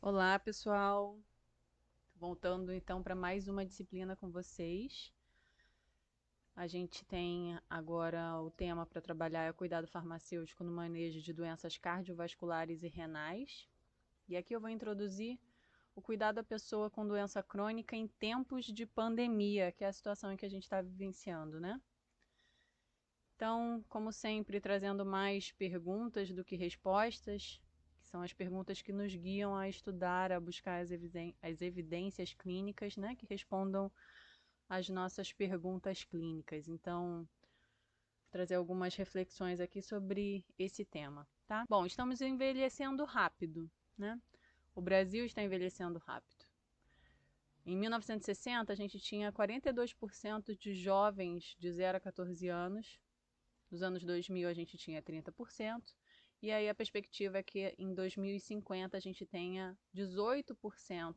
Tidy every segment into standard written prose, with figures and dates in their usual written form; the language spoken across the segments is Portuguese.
Olá, pessoal. Voltando então para mais uma disciplina com vocês. A gente tem agora o tema para trabalhar é o cuidado farmacêutico no manejo de doenças cardiovasculares e renais. E aqui eu vou introduzir o cuidado da pessoa com doença crônica em tempos de pandemia, que é a situação em que a gente está vivenciando, né? Então, como sempre, trazendo mais perguntas do que respostas, que são as perguntas que nos guiam a estudar, a buscar as evidências clínicas, né, que respondam às nossas perguntas clínicas. Então, vou trazer algumas reflexões aqui sobre esse tema, tá? Bom, estamos envelhecendo rápido, né? O Brasil está envelhecendo rápido. Em 1960, a gente tinha 42% de jovens de 0 a 14 anos. Nos anos 2000 a gente tinha 30%, e aí a perspectiva é que em 2050 a gente tenha 18%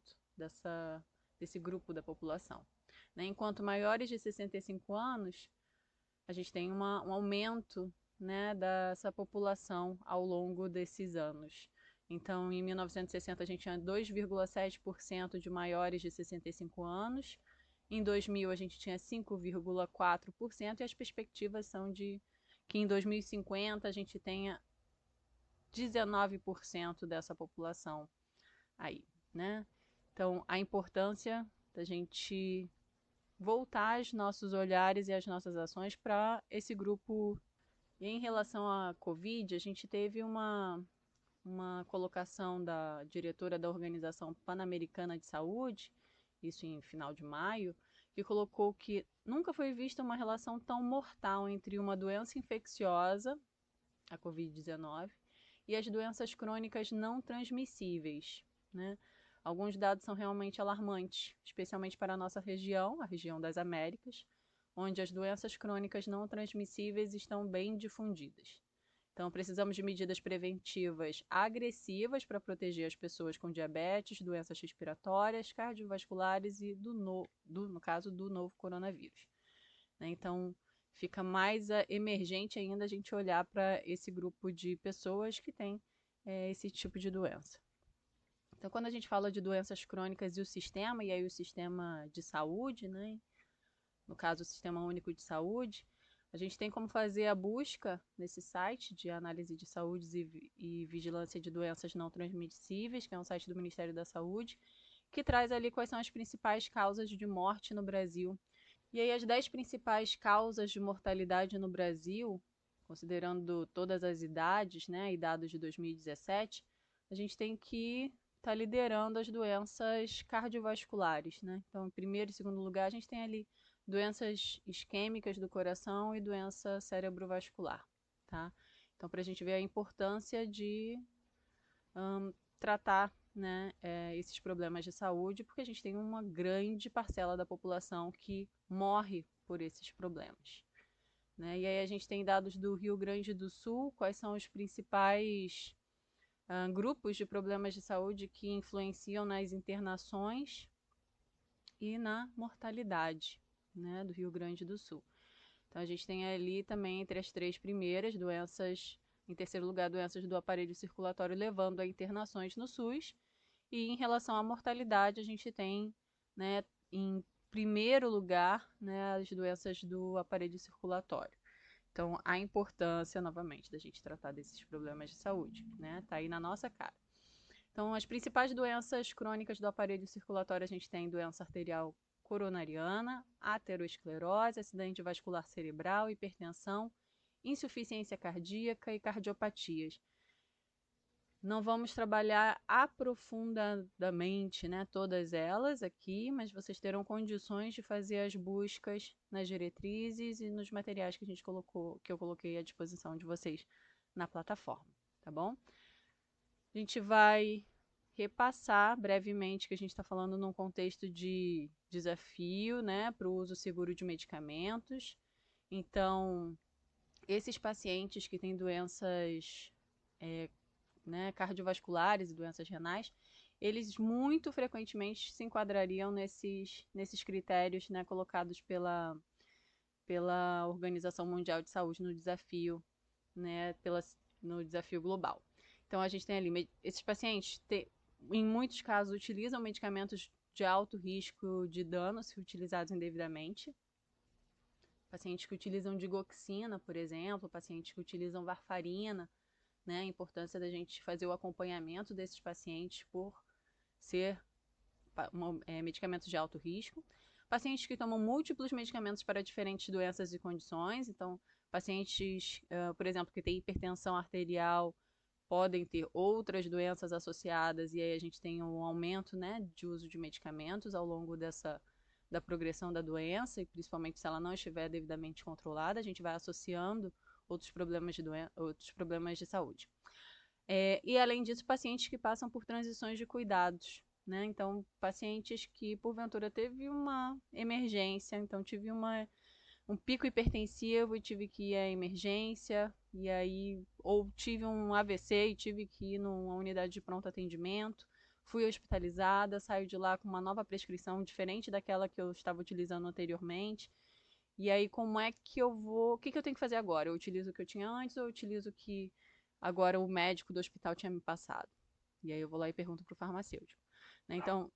desse grupo da população. Né? Enquanto maiores de 65 anos, a gente tem um aumento, né, dessa população ao longo desses anos. Então, em 1960 a gente tinha 2,7% de maiores de 65 anos, em 2000 a gente tinha 5,4% e as perspectivas são de que em 2050 a gente tenha 19% dessa população aí, né? Então, a importância da gente voltar os nossos olhares e as nossas ações para esse grupo. E em relação à Covid, a gente teve uma colocação da diretora da Organização Pan-Americana de Saúde, isso em final de maio, que colocou que nunca foi vista uma relação tão mortal entre uma doença infecciosa, a Covid-19, e as doenças crônicas não transmissíveis, né? Alguns dados são realmente alarmantes, especialmente para a nossa região, a região das Américas, onde as doenças crônicas não transmissíveis estão bem difundidas. Então, precisamos de medidas preventivas agressivas para proteger as pessoas com diabetes, doenças respiratórias, cardiovasculares e, no caso, do novo coronavírus. Né? Então, fica mais emergente ainda a gente olhar para esse grupo de pessoas que tem esse tipo de doença. Então, quando a gente fala de doenças crônicas e o sistema, e aí o sistema de saúde, né? No caso, o Sistema Único de Saúde, a gente tem como fazer a busca nesse site de análise de saúde e vigilância de doenças não transmissíveis, que é um site do Ministério da Saúde, que traz ali quais são as principais causas de morte no Brasil. E aí as 10 principais causas de mortalidade no Brasil, considerando todas as idades, né, e dados de 2017, a gente tem que estar liderando as doenças cardiovasculares, né? Então, em primeiro e segundo lugar, a gente tem ali doenças isquêmicas do coração e doença cerebrovascular, tá? Então, para a gente ver a importância de tratar, né, esses problemas de saúde, porque a gente tem uma grande parcela da população que morre por esses problemas. Né? E aí a gente tem dados do Rio Grande do Sul, quais são os principais grupos de problemas de saúde que influenciam nas internações e na mortalidade, né, do Rio Grande do Sul. Então a gente tem ali também entre as três primeiras doenças, em terceiro lugar, doenças do aparelho circulatório levando a internações no SUS. E em relação à mortalidade, a gente tem, né, em primeiro lugar, né, as doenças do aparelho circulatório. Então, a importância, novamente, da gente tratar desses problemas de saúde, né, tá aí na nossa cara. Então, as principais doenças crônicas do aparelho circulatório, a gente tem doença arterial coronariana, aterosclerose, acidente vascular cerebral, hipertensão, insuficiência cardíaca e cardiopatias. Não vamos trabalhar aprofundadamente, né, todas elas aqui, mas vocês terão condições de fazer as buscas nas diretrizes e nos materiais que que eu coloquei à disposição de vocês na plataforma, tá bom? A gente vai repassar brevemente que a gente está falando num contexto de desafio, né, para o uso seguro de medicamentos. Então, esses pacientes que têm doenças né, cardiovasculares e doenças renais, eles muito frequentemente se enquadrariam nesses critérios, né, colocados pela Organização Mundial de Saúde no desafio, né, no desafio global. Então a gente tem ali esses pacientes em muitos casos, utilizam medicamentos de alto risco de dano se utilizados indevidamente. Pacientes que utilizam digoxina, por exemplo, pacientes que utilizam varfarina, né? A importância da gente fazer o acompanhamento desses pacientes por ser medicamentos de alto risco. Pacientes que tomam múltiplos medicamentos para diferentes doenças e condições, então pacientes, por exemplo, que têm hipertensão arterial, podem ter outras doenças associadas, e aí a gente tem um aumento, né, de uso de medicamentos ao longo da progressão da doença, e principalmente se ela não estiver devidamente controlada, a gente vai associando outros problemas de saúde. E além disso, pacientes que passam por transições de cuidados, né? Então, pacientes que porventura teve uma emergência, então tive um pico hipertensivo e tive que ir à emergência, e aí, ou tive um AVC e tive que ir numa unidade de pronto atendimento, fui hospitalizada, saio de lá com uma nova prescrição diferente daquela que eu estava utilizando anteriormente. E aí, como é que eu vou. O que eu tenho que fazer agora? Eu utilizo o que eu tinha antes ou eu utilizo o que agora o médico do hospital tinha me passado? E aí eu vou lá e pergunto para o farmacêutico. Né? Então,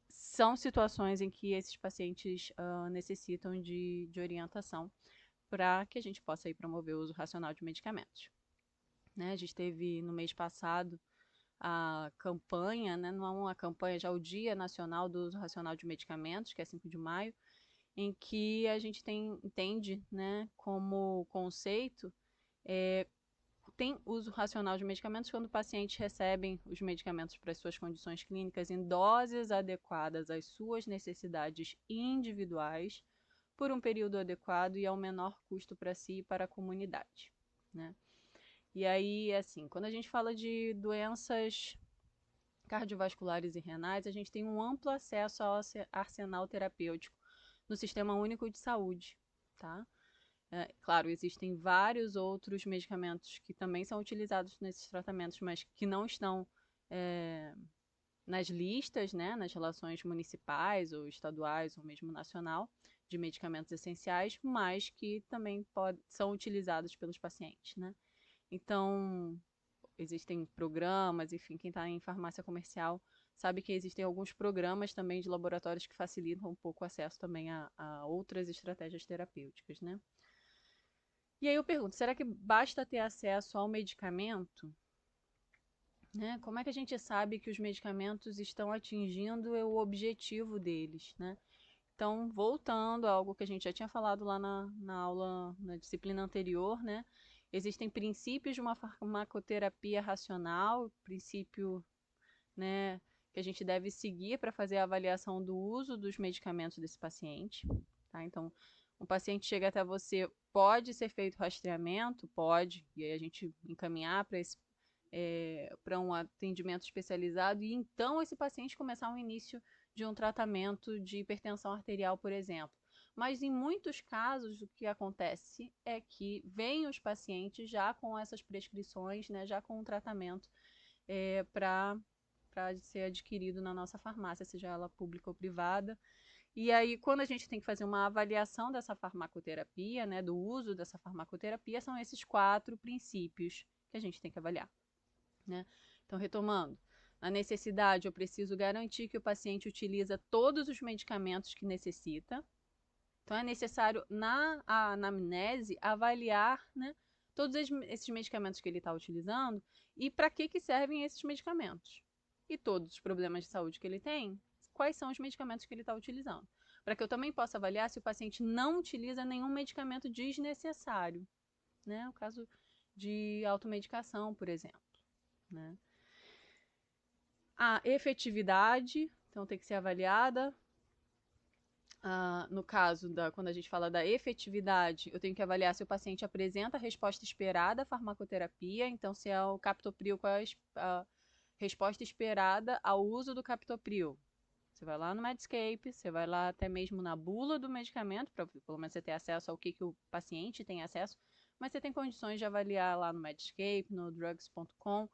são situações em que esses pacientes necessitam de orientação para que a gente possa aí promover o uso racional de medicamentos. Né? A gente teve no mês passado a campanha, né? Não é uma campanha, já o Dia Nacional do Uso Racional de Medicamentos, que é 5 de maio, em que a gente entende, né, como conceito, tem uso racional de medicamentos quando pacientes recebem os medicamentos para as suas condições clínicas em doses adequadas às suas necessidades individuais, por um período adequado e ao menor custo para si e para a comunidade, né? E aí, assim, quando a gente fala de doenças cardiovasculares e renais, a gente tem um amplo acesso ao arsenal terapêutico no Sistema Único de Saúde, tá? Claro, existem vários outros medicamentos que também são utilizados nesses tratamentos, mas que não estão nas listas, né, nas relações municipais ou estaduais ou mesmo nacional de medicamentos essenciais, mas que também são utilizados pelos pacientes, né? Então, existem programas, enfim, quem está em farmácia comercial sabe que existem alguns programas também de laboratórios que facilitam um pouco o acesso também a outras estratégias terapêuticas, né? E aí eu pergunto, será que basta ter acesso ao medicamento? Né? Como é que a gente sabe que os medicamentos estão atingindo o objetivo deles, né? Então, voltando a algo que a gente já tinha falado lá na aula, na disciplina anterior, né? Existem princípios de uma farmacoterapia racional, princípio, né, que a gente deve seguir para fazer a avaliação do uso dos medicamentos desse paciente, tá? Então, um paciente chega até você, pode ser feito rastreamento? Pode, e aí a gente encaminhar para um atendimento especializado e então esse paciente começar um início de um tratamento de hipertensão arterial, por exemplo. Mas em muitos casos o que acontece é que vêm os pacientes já com essas prescrições, né, já com um tratamento para ser adquirido na nossa farmácia, seja ela pública ou privada. E aí, quando a gente tem que fazer uma avaliação dessa farmacoterapia, né, do uso dessa farmacoterapia, são esses 4 princípios que a gente tem que avaliar, né? Então, retomando, a necessidade, eu preciso garantir que o paciente utiliza todos os medicamentos que necessita. Então, é necessário, na anamnese, avaliar, né, todos esses medicamentos que ele está utilizando e para que servem esses medicamentos. E todos os problemas de saúde que ele tem, quais são os medicamentos que ele está utilizando. Para que eu também possa avaliar se o paciente não utiliza nenhum medicamento desnecessário, né? O caso de automedicação, por exemplo, né? A efetividade, então, tem que ser avaliada. No caso, quando a gente fala da efetividade, eu tenho que avaliar se o paciente apresenta a resposta esperada à farmacoterapia. Então, se é o captopril, qual é a resposta esperada ao uso do captopril? Você vai lá no Medscape, você vai lá até mesmo na bula do medicamento, para pelo menos você ter acesso ao que o paciente tem acesso, mas você tem condições de avaliar lá no Medscape, no drugs.com,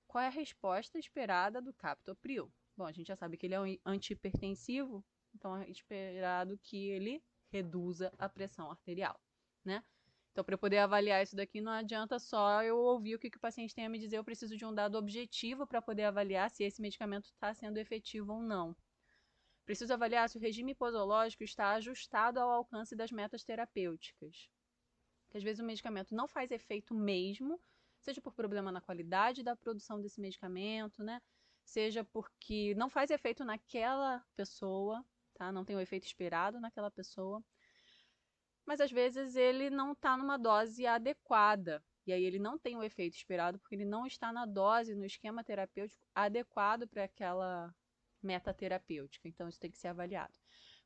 qual é a resposta esperada do captopril. Bom, a gente já sabe que ele é um antihipertensivo, então é esperado que ele reduza a pressão arterial, né? Então, para eu poder avaliar isso daqui, não adianta só eu ouvir o que o paciente tem a me dizer, eu preciso de um dado objetivo para poder avaliar se esse medicamento está sendo efetivo ou não. Preciso avaliar se o regime posológico está ajustado ao alcance das metas terapêuticas. Porque às vezes o medicamento não faz efeito mesmo, seja por problema na qualidade da produção desse medicamento, né? Seja porque não faz efeito naquela pessoa, tá? Não tem o efeito esperado naquela pessoa. Mas às vezes ele não está numa dose adequada. E aí ele não tem o efeito esperado porque ele não está na dose, no esquema terapêutico adequado para aquela meta terapêutica. Então isso tem que ser avaliado.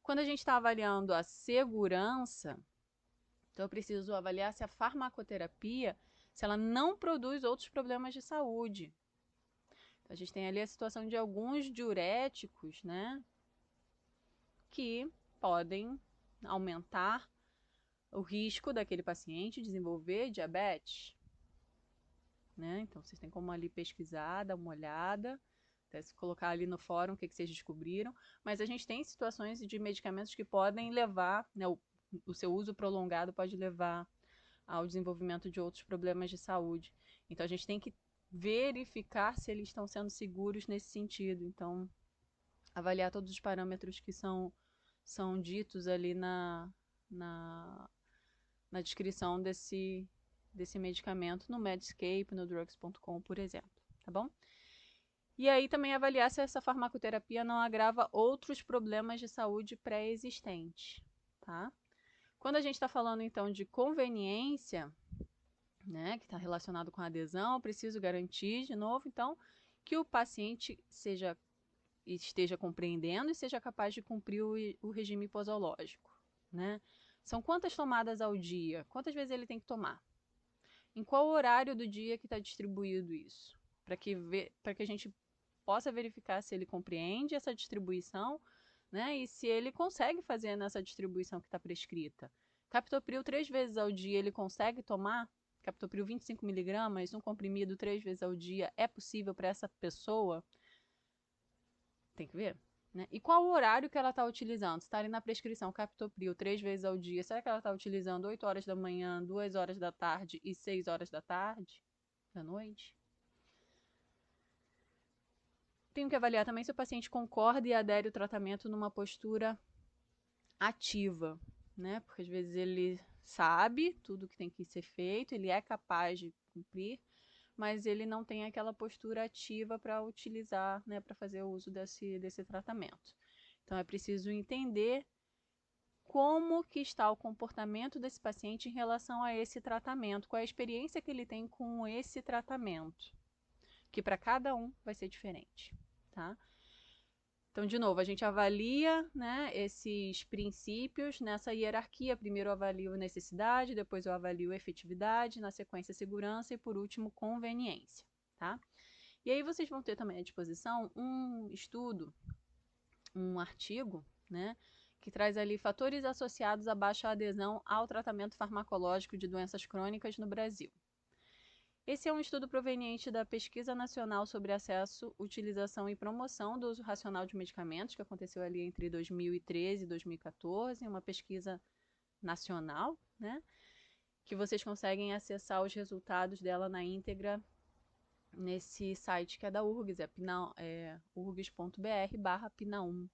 Quando a gente está avaliando a segurança, então eu preciso avaliar se a farmacoterapia, se ela não produz outros problemas de saúde. Então, a gente tem ali a situação de alguns diuréticos, né, que podem aumentar o risco daquele paciente desenvolver diabetes, né? Então vocês têm como ali pesquisar, dar uma olhada, até se colocar ali no fórum o que vocês descobriram, mas a gente tem situações de medicamentos que podem levar, né, o seu uso prolongado pode levar ao desenvolvimento de outros problemas de saúde. Então a gente tem que verificar se eles estão sendo seguros nesse sentido. Então, avaliar todos os parâmetros que são ditos ali na, na descrição desse medicamento no Medscape, no drugs.com, por exemplo, tá bom? E aí também avaliar se essa farmacoterapia não agrava outros problemas de saúde pré-existentes, tá? Quando a gente está falando então de conveniência, né, que está relacionado com a adesão, preciso garantir de novo, então, que o paciente esteja compreendendo e seja capaz de cumprir o regime posológico, né? São quantas tomadas ao dia? Quantas vezes ele tem que tomar? Em qual horário do dia que está distribuído isso? Para que a gente possa verificar se ele compreende essa distribuição, né? E se ele consegue fazer nessa distribuição que está prescrita. Captopril 3 vezes ao dia ele consegue tomar? Captopril 25 miligramas, um comprimido 3 vezes ao dia, é possível para essa pessoa? Tem que ver. Né? E qual o horário que ela está utilizando? Se está ali na prescrição Captopril 3 vezes ao dia, será que ela está utilizando 8 horas da manhã, 2 horas da tarde e 6 horas da tarde? Da noite? Tenho que avaliar também se o paciente concorda e adere ao tratamento numa postura ativa, né? Porque às vezes ele sabe tudo que tem que ser feito, ele é capaz de cumprir, mas ele não tem aquela postura ativa para utilizar, né, para fazer o uso desse tratamento. Então é preciso entender como que está o comportamento desse paciente em relação a esse tratamento, qual é a experiência que ele tem com esse tratamento, que para cada um vai ser diferente, tá? Então, de novo, a gente avalia, né, esses princípios nessa hierarquia. Primeiro eu avalio necessidade, depois eu avalio efetividade, na sequência segurança e por último conveniência, tá? E aí vocês vão ter também à disposição um estudo, um artigo, né, que traz ali fatores associados à baixa adesão ao tratamento farmacológico de doenças crônicas no Brasil. Esse é um estudo proveniente da Pesquisa Nacional sobre Acesso, Utilização e Promoção do Uso Racional de Medicamentos, que aconteceu ali entre 2013 e 2014, uma pesquisa nacional, né? Que vocês conseguem acessar os resultados dela na íntegra nesse site que é da URGS, é urgs.br/PNA1.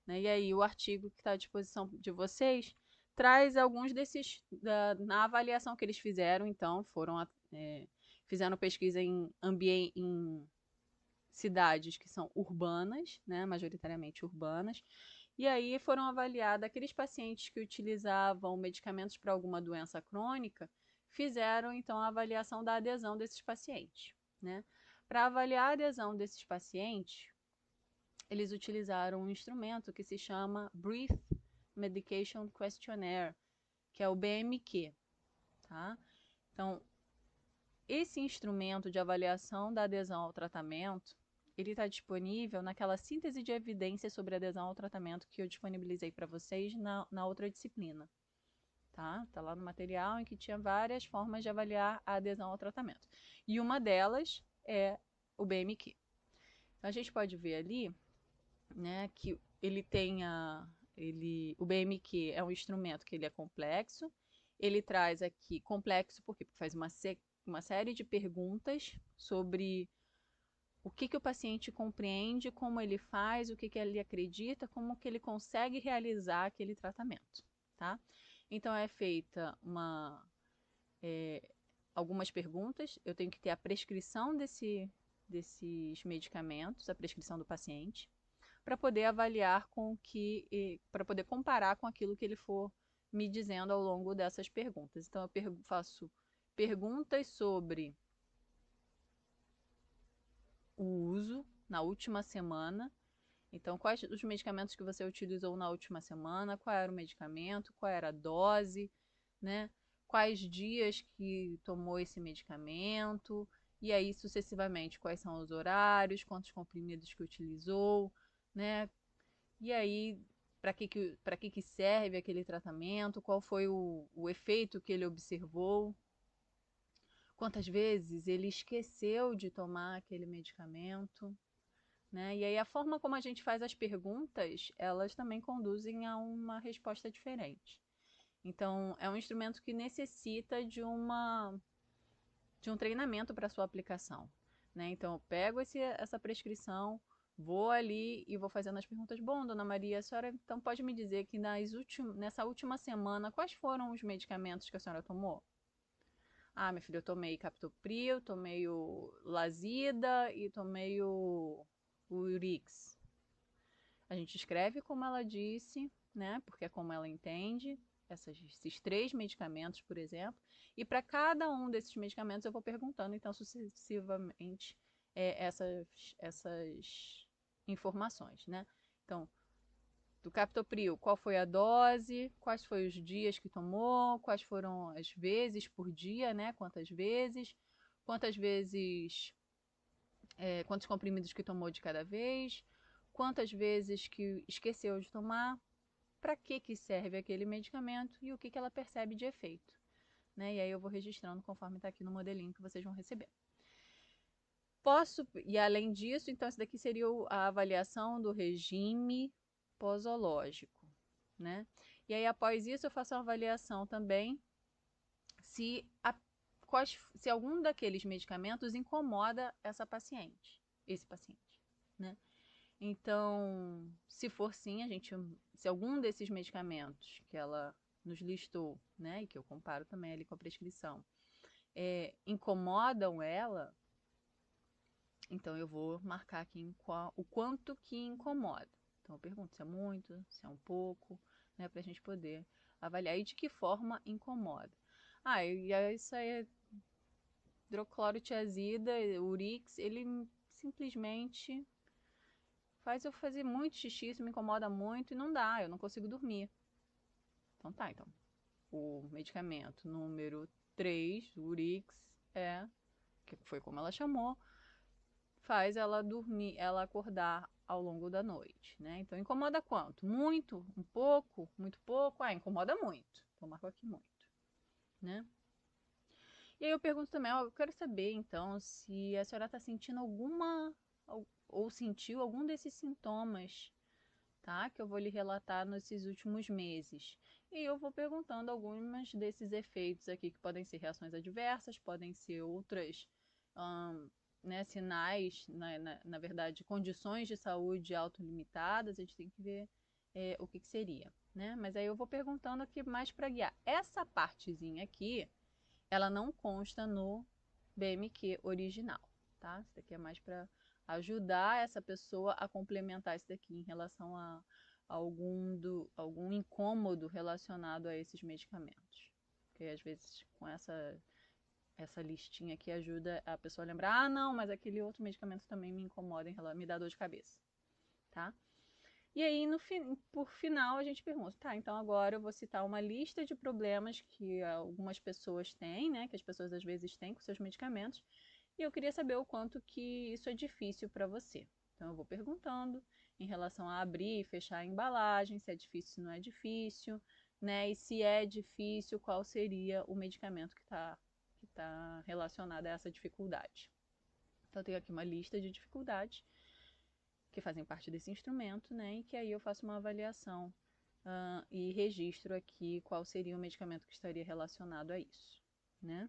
Né? E aí o artigo que está à disposição de vocês traz alguns desses, na avaliação que eles fizeram, então, fizeram pesquisa em cidades que são urbanas, né, majoritariamente urbanas, e aí foram avaliados aqueles pacientes que utilizavam medicamentos para alguma doença crônica, fizeram então a avaliação da adesão desses pacientes, né? Para avaliar a adesão desses pacientes, eles utilizaram um instrumento que se chama Brief Medication Questionnaire, que é o BMQ, tá? Então, esse instrumento de avaliação da adesão ao tratamento, ele está disponível naquela síntese de evidências sobre adesão ao tratamento que eu disponibilizei para vocês na outra disciplina. Tá? Tá lá no material em que tinha várias formas de avaliar a adesão ao tratamento. E uma delas é o BMQ. Então, a gente pode ver ali, né, que ele tem o BMQ é um instrumento que ele é complexo, Ele traz aqui complexo, por quê? Porque faz uma série de perguntas sobre o que o paciente compreende, como ele faz, o que ele acredita, como que ele consegue realizar aquele tratamento, tá? Então é feita algumas perguntas, eu tenho que ter a prescrição desses medicamentos, a prescrição do paciente, para poder avaliar para poder comparar com aquilo que ele for me dizendo ao longo dessas perguntas. Então eu faço perguntas sobre o uso na última semana. Então, quais os medicamentos que você utilizou na última semana? Qual era o medicamento? Qual era a dose? Né? Quais dias que tomou esse medicamento? E aí, sucessivamente, quais são os horários? Quantos comprimidos que utilizou? Né? E aí, para que serve aquele tratamento? Qual foi o efeito que ele observou? Quantas vezes ele esqueceu de tomar aquele medicamento? Né? E aí a forma como a gente faz as perguntas, elas também conduzem a uma resposta diferente. Então, é um instrumento que necessita de um treinamento para sua aplicação. Né? Então, eu pego essa prescrição, vou ali e vou fazendo as perguntas. Bom, dona Maria, a senhora então pode me dizer que nessa última semana, quais foram os medicamentos que a senhora tomou? Ah, minha filha, eu tomei captopril, tomei o Lazida e tomei o Urix. A gente escreve como ela disse, né? Porque é como ela entende, esses 3 medicamentos, por exemplo. E para cada um desses medicamentos eu vou perguntando, então, sucessivamente, essas informações, né? Então, do captopril, qual foi a dose, quais foram os dias que tomou, quais foram as vezes por dia, né? Quantas vezes, quantos comprimidos que tomou de cada vez, quantas vezes que esqueceu de tomar, para que serve aquele medicamento e o que ela percebe de efeito. Né? E aí eu vou registrando conforme está aqui no modelinho que vocês vão receber. E além disso, então, essa daqui seria a avaliação do regime posológico. Né? E aí, após isso, eu faço uma avaliação também se, se algum daqueles medicamentos incomoda esse paciente. Né? Então, se for sim, se algum desses medicamentos que ela nos listou, né, e que eu comparo também ali com a prescrição, incomodam ela, então eu vou marcar aqui o quanto que incomoda. Então eu pergunto se é muito, se é um pouco, né, para a gente poder avaliar e de que forma incomoda. Ah, e isso aí é hidroclorotiazida, Urix, ele simplesmente faz eu fazer muito xixi, isso me incomoda muito e não dá, eu não consigo dormir. Então tá, então. O medicamento número 3, o Urix, que foi como ela chamou, faz ela dormir, ela acordar ao longo da noite, né? Então incomoda quanto? Muito? Um pouco? Muito pouco? Ah, incomoda muito. Então marco aqui muito, né? E aí eu pergunto também, ó, eu quero saber então se a senhora está sentindo ou sentiu algum desses sintomas, tá? Que eu vou lhe relatar nesses últimos meses. E eu vou perguntando alguns desses efeitos aqui, que podem ser reações adversas, podem ser outras, né, sinais, na verdade, condições de saúde autolimitadas, a gente tem que ver o que seria, né? Mas aí eu vou perguntando aqui mais para guiar. Essa partezinha aqui, ela não consta no BMQ original, tá? Isso daqui é mais para ajudar essa pessoa a complementar isso daqui em relação a algum incômodo relacionado a esses medicamentos. Porque às vezes com essa listinha aqui ajuda a pessoa a lembrar, ah, não, mas aquele outro medicamento também me incomoda, me dá dor de cabeça, tá? E aí, por final, a gente pergunta, tá, então agora eu vou citar uma lista de problemas que algumas pessoas têm, né, que as pessoas às vezes têm com seus medicamentos, e eu queria saber o quanto que isso é difícil para você. Então eu vou perguntando em relação a abrir e fechar a embalagem, se é difícil, se não é difícil, né, e se é difícil, qual seria o medicamento que tá relacionado a essa dificuldade. Então eu tenho aqui uma lista de dificuldades que fazem parte desse instrumento, né? E que aí eu faço uma avaliação e registro aqui qual seria o medicamento que estaria relacionado a isso, né?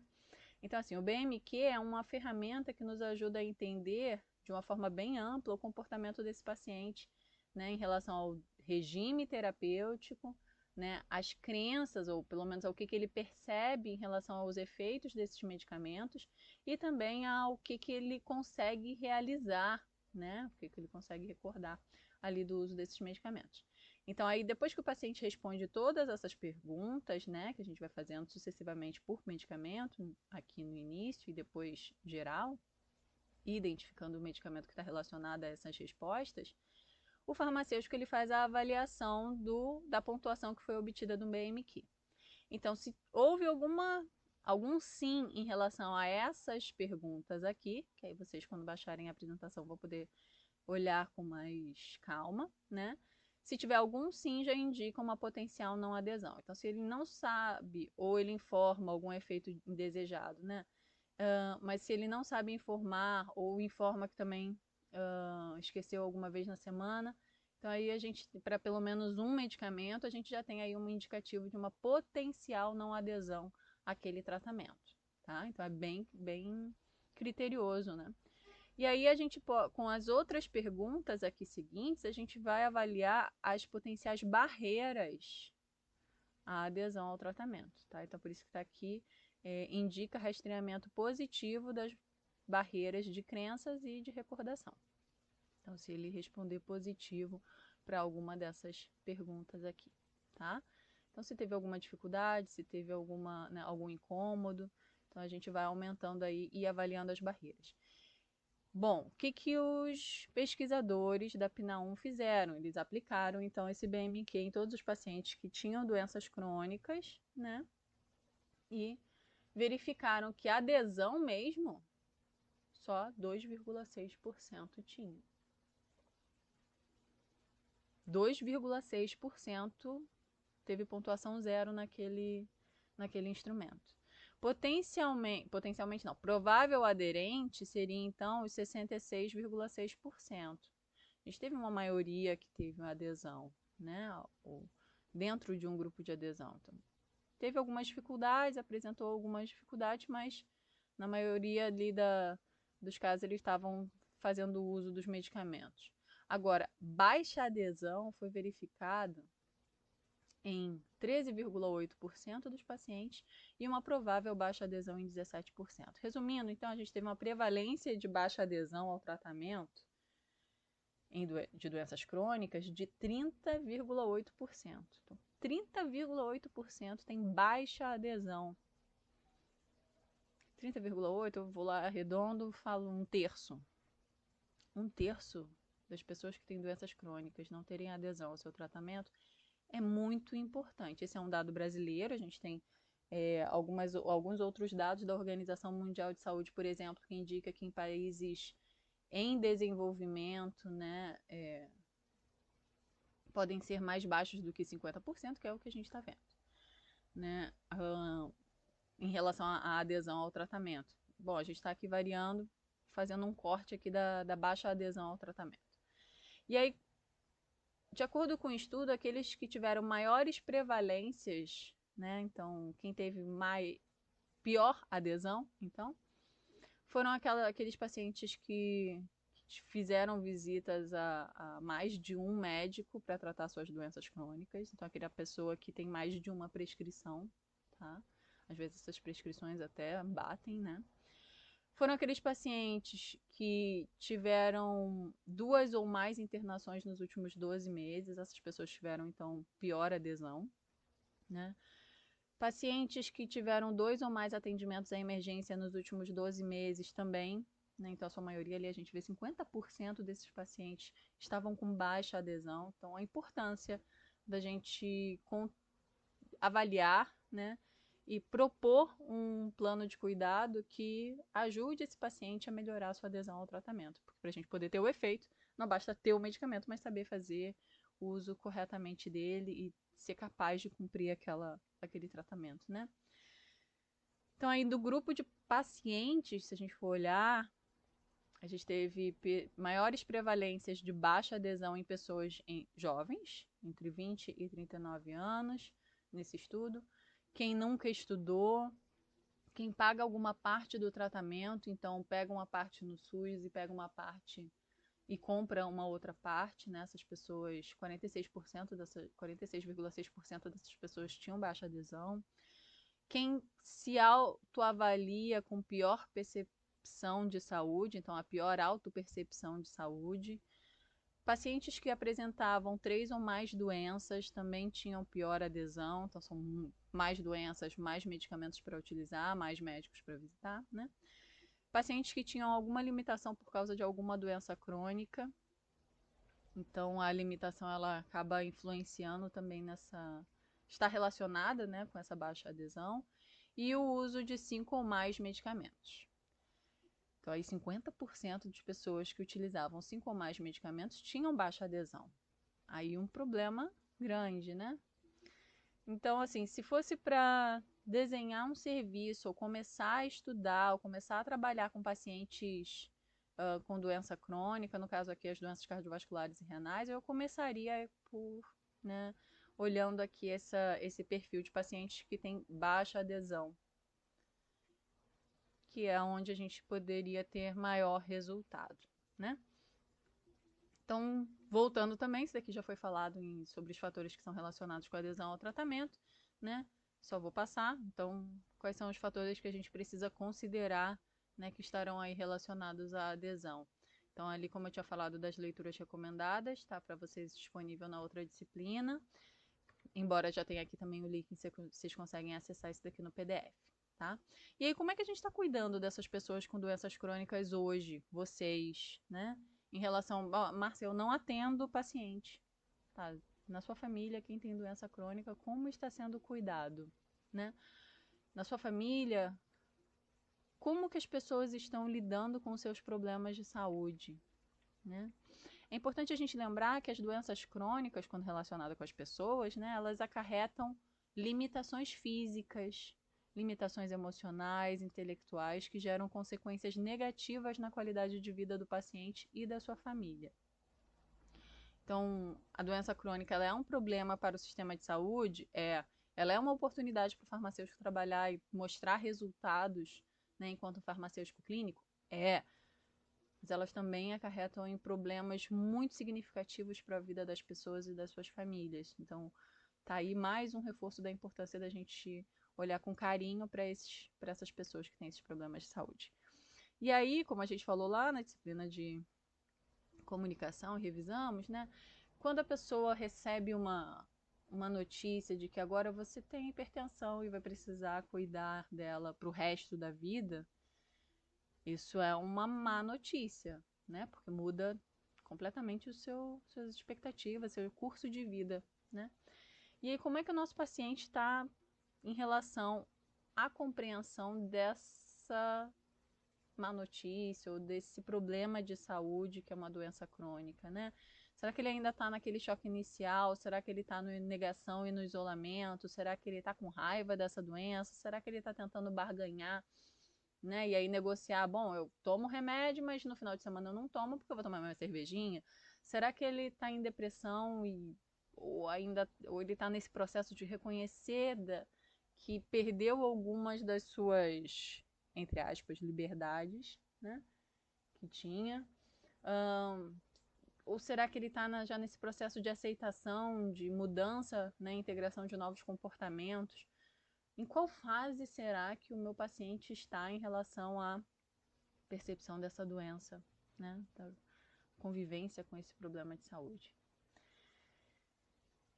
Então, assim, o BMQ é uma ferramenta que nos ajuda a entender de uma forma bem ampla o comportamento desse paciente, né, em relação ao regime terapêutico, né, as crenças, ou pelo menos ao que ele percebe em relação aos efeitos desses medicamentos e também ao que ele consegue realizar, né, o que ele consegue recordar ali do uso desses medicamentos. Então, aí, depois que o paciente responde todas essas perguntas, né, que a gente vai fazendo sucessivamente por medicamento, aqui no início e depois geral, identificando o medicamento que está relacionado a essas respostas, o farmacêutico ele faz a avaliação da pontuação que foi obtida do BMQ. Então, se houve algum sim em relação a essas perguntas aqui, que aí vocês, quando baixarem a apresentação, vão poder olhar com mais calma, né? Se tiver algum sim, já indica uma potencial não adesão. Então, se ele não sabe ou ele informa algum efeito indesejado, né? Mas se ele não sabe informar ou informa que também esqueceu alguma vez na semana, então aí a gente, para pelo menos um medicamento, a gente já tem aí um indicativo de uma potencial não adesão àquele tratamento, tá? Então é bem criterioso, né? E aí a gente, com as outras perguntas aqui seguintes, a gente vai avaliar as potenciais barreiras à adesão ao tratamento, tá? Então por isso que está aqui, indica rastreamento positivo das barreiras de crenças e de recordação. Então se ele responder positivo para alguma dessas perguntas aqui, tá? Então se teve alguma dificuldade, se teve algum incômodo, então a gente vai aumentando aí e avaliando as barreiras. Bom, o que os pesquisadores da PNA1 fizeram? Eles aplicaram, então, esse BMQ em todos os pacientes que tinham doenças crônicas, né? E verificaram que a adesão mesmo, só 2,6% tinha. 2,6% teve pontuação zero naquele instrumento. Potencialmente não, provável aderente seria então os 66,6%. A gente teve uma maioria que teve uma adesão, né? Dentro de um grupo de adesão. Então, teve algumas dificuldades, apresentou algumas dificuldades, mas na maioria ali dos casos eles estavam fazendo uso dos medicamentos. Agora, baixa adesão foi verificada em 13,8% dos pacientes e uma provável baixa adesão em 17%. Resumindo, então, a gente teve uma prevalência de baixa adesão ao tratamento de doenças crônicas de 30,8%. Então, 30,8% tem baixa adesão. 30,8%, eu vou lá arredondo, falo um terço. Um terço das pessoas que têm doenças crônicas não terem adesão ao seu tratamento é muito importante. Esse é um dado brasileiro, a gente tem alguns outros dados da Organização Mundial de Saúde, por exemplo, que indica que em países em desenvolvimento, né, podem ser mais baixos do que 50%, que é o que a gente está vendo, né, em relação à adesão ao tratamento. Bom, a gente está aqui variando, fazendo um corte aqui da baixa adesão ao tratamento. E aí, de acordo com o estudo, aqueles que tiveram maiores prevalências, né, então quem teve pior adesão, então, foram aqueles pacientes que fizeram visitas a mais de um médico para tratar suas doenças crônicas. Então, aquela pessoa que tem mais de uma prescrição, tá? Às vezes essas prescrições até batem, né? Foram aqueles pacientes que tiveram 2 ou mais internações nos últimos 12 meses. Essas pessoas tiveram, então, pior adesão, né? Pacientes que tiveram 2 ou mais atendimentos à emergência nos últimos 12 meses também, né? Então, a sua maioria ali, a gente vê 50% desses pacientes estavam com baixa adesão. Então, a importância da gente avaliar, né? E propor um plano de cuidado que ajude esse paciente a melhorar a sua adesão ao tratamento. Porque para a gente poder ter o efeito, não basta ter o medicamento, mas saber fazer o uso corretamente dele e ser capaz de cumprir aquele tratamento, né? Então, aí do grupo de pacientes, se a gente for olhar, A gente teve maiores prevalências de baixa adesão em pessoas jovens, entre 20 e 39 anos, nesse estudo. Quem nunca estudou, quem paga alguma parte do tratamento, então pega uma parte no SUS e pega uma parte e compra uma outra parte, né? Essas pessoas, 46,6% dessas pessoas tinham baixa adesão. Quem se autoavalia com pior percepção de saúde, então a pior autopercepção de saúde. Pacientes que apresentavam 3 ou mais doenças também tinham pior adesão, então são mais doenças, mais medicamentos para utilizar, mais médicos para visitar, né? Pacientes que tinham alguma limitação por causa de alguma doença crônica, então a limitação ela acaba influenciando também nessa, está relacionada, né, com essa baixa adesão, e o uso de 5 ou mais medicamentos. Então, aí 50% de pessoas que utilizavam 5 ou mais medicamentos tinham baixa adesão. Aí um problema grande, né? Então, assim, se fosse para desenhar um serviço, ou começar a estudar, ou começar a trabalhar com pacientes com doença crônica, no caso aqui as doenças cardiovasculares e renais, eu começaria por, né, olhando aqui esse perfil de pacientes que tem baixa adesão, que é onde a gente poderia ter maior resultado, né? Então, voltando também, isso daqui já foi falado sobre os fatores que são relacionados com a adesão ao tratamento, né? Só vou passar. Então, quais são os fatores que a gente precisa considerar, né, que estarão aí relacionados à adesão? Então, ali, como eu tinha falado das leituras recomendadas, tá para vocês disponível na outra disciplina. Embora já tenha aqui também o link, vocês conseguem acessar isso daqui no PDF, tá? E aí, como é que a gente está cuidando dessas pessoas com doenças crônicas hoje, vocês, né? Em relação, Márcia, eu não atendo paciente, tá? Na sua família, quem tem doença crônica, como está sendo cuidado, né? Na sua família, como que as pessoas estão lidando com seus problemas de saúde, né? É importante a gente lembrar que as doenças crônicas, quando relacionadas com as pessoas, né, elas acarretam limitações físicas, limitações emocionais, intelectuais, que geram consequências negativas na qualidade de vida do paciente e da sua família. Então, a doença crônica ela é um problema para o sistema de saúde? Ela é uma oportunidade para o farmacêutico trabalhar e mostrar resultados, né, enquanto farmacêutico clínico? Mas elas também acarretam em problemas muito significativos para a vida das pessoas e das suas famílias. Então, tá aí mais um reforço da importância da gente olhar com carinho para essas pessoas que têm esses problemas de saúde. E aí, como a gente falou lá na disciplina de comunicação, revisamos, né? Quando a pessoa recebe uma notícia de que agora você tem hipertensão e vai precisar cuidar dela para o resto da vida, isso é uma má notícia, né? Porque muda completamente suas expectativas, seu curso de vida, né? E aí, como é que o nosso paciente está em relação à compreensão dessa má notícia ou desse problema de saúde que é uma doença crônica, né? Será que ele ainda está naquele choque inicial? Será que ele está na negação e no isolamento? Será que ele está com raiva dessa doença? Será que ele está tentando barganhar, né? E aí negociar, bom, eu tomo remédio, mas no final de semana eu não tomo porque eu vou tomar minha cervejinha. Será que ele está em depressão ou ele está nesse processo de reconhecer que perdeu algumas das suas, entre aspas, liberdades, né? Que tinha? Ou será que ele está já nesse processo de aceitação, de mudança, né? Integração de novos comportamentos? Em qual fase será que o meu paciente está em relação à percepção dessa doença, né? Da convivência com esse problema de saúde?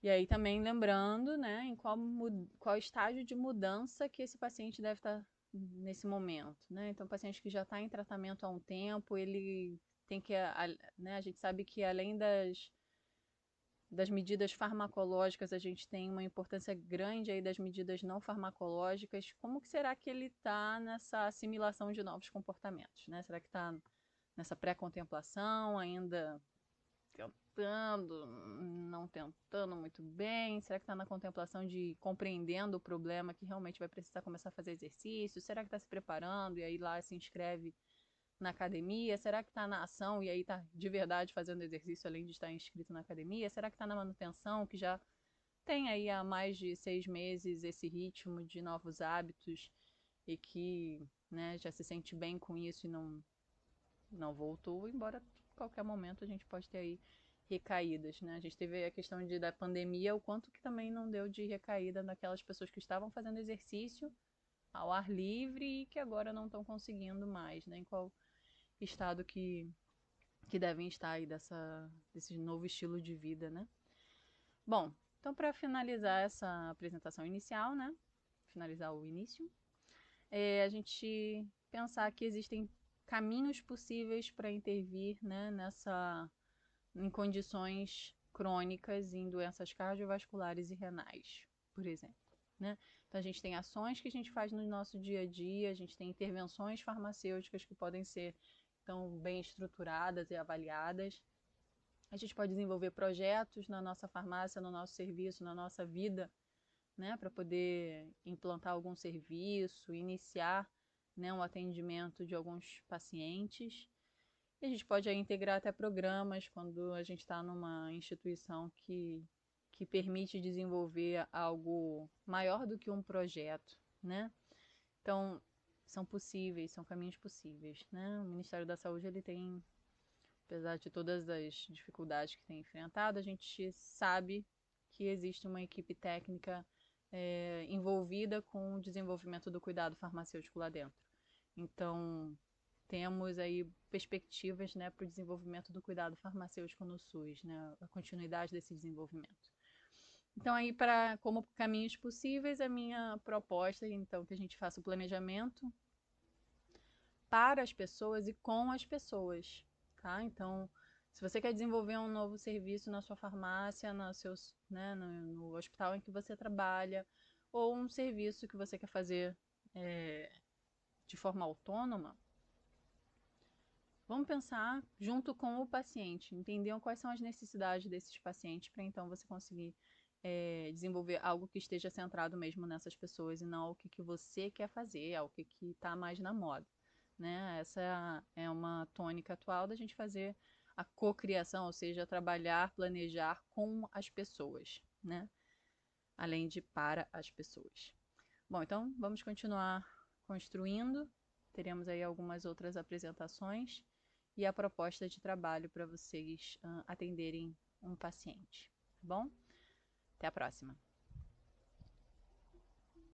E aí também lembrando, né, em qual estágio de mudança que esse paciente deve estar nesse momento, né? Então, paciente que já está em tratamento há um tempo, ele tem que, né, a gente sabe que além das medidas farmacológicas, a gente tem uma importância grande aí das medidas não farmacológicas. Como que será que ele está nessa assimilação de novos comportamentos, né? Será que está nessa pré-contemplação, ainda tentando, não tentando muito bem? Será que está na contemplação de compreendendo o problema, que realmente vai precisar começar a fazer exercício? Será que está se preparando e aí lá se inscreve na academia? Será que está na ação e aí está de verdade fazendo exercício além de estar inscrito na academia? Será que está na manutenção, que já tem aí há mais de 6 meses esse ritmo de novos hábitos e que, né, já se sente bem com isso e não voltou, embora a qualquer momento a gente pode ter aí recaídas, né? A gente teve a questão da pandemia, o quanto que também não deu de recaída naquelas pessoas que estavam fazendo exercício ao ar livre e que agora não estão conseguindo mais, né? Em qual estado que devem estar aí desse novo estilo de vida, né? Bom, então para finalizar essa apresentação inicial, né? Finalizar o início, a gente pensar que existem caminhos possíveis para intervir, né, em condições crônicas, em doenças cardiovasculares e renais, por exemplo. Né? Então a gente tem ações que a gente faz no nosso dia a dia, a gente tem intervenções farmacêuticas que podem ser então bem estruturadas e avaliadas. A gente pode desenvolver projetos na nossa farmácia, no nosso serviço, na nossa vida, né, para poder implantar algum serviço, iniciar, né, um atendimento de alguns pacientes. E a gente pode aí integrar até programas quando a gente está numa instituição que permite desenvolver algo maior do que um projeto, né? Então, são possíveis, são caminhos possíveis, né? O Ministério da Saúde, ele tem, apesar de todas as dificuldades que tem enfrentado, a gente sabe que existe uma equipe técnica envolvida com o desenvolvimento do cuidado farmacêutico lá dentro. Então, temos aí perspectivas, né, para o desenvolvimento do cuidado farmacêutico no SUS, né, a continuidade desse desenvolvimento. Então, aí, como caminhos possíveis, a minha proposta, então, que a gente faça o planejamento para as pessoas e com as pessoas, tá? Então, se você quer desenvolver um novo serviço na sua farmácia, né, no hospital em que você trabalha, ou um serviço que você quer fazer de forma autônoma, vamos pensar junto com o paciente, entender quais são as necessidades desses pacientes para então você conseguir desenvolver algo que esteja centrado mesmo nessas pessoas e não o que você quer fazer, o que está mais na moda. Né? Essa é uma tônica atual da gente fazer a cocriação, ou seja, trabalhar, planejar com as pessoas, né? Além de para as pessoas. Bom, então vamos continuar construindo. Teremos aí algumas outras apresentações e a proposta de trabalho para vocês atenderem um paciente, tá bom? Até a próxima!